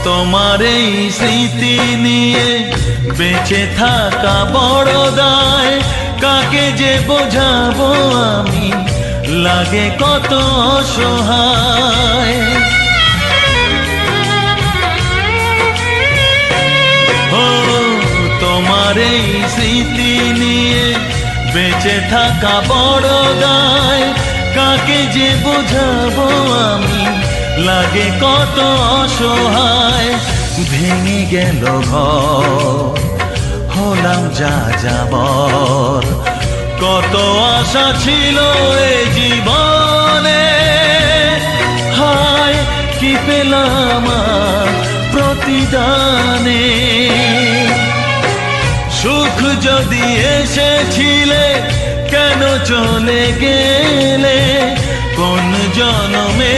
তোমার এই স্মৃতি নিয়ে বেঁচে থাকা বড় দায়, কাকে যে বোঝাবো আমি, লাগে কত অসহায়। ও তোমার এই স্মৃতি নিয়ে বেঁচে থাকা বড় দায়, কাকে যে বোঝাবো আমি, লাগে কত অসহায়। ভেঙে গেল ঘর, হলাম যা যাবর, কত আশা ছিল এ জীবনে, হায় কি পেলাম প্রতিদানে। সুখ যদি এসেছিলে কেন চলে গেলে, কোন জনমে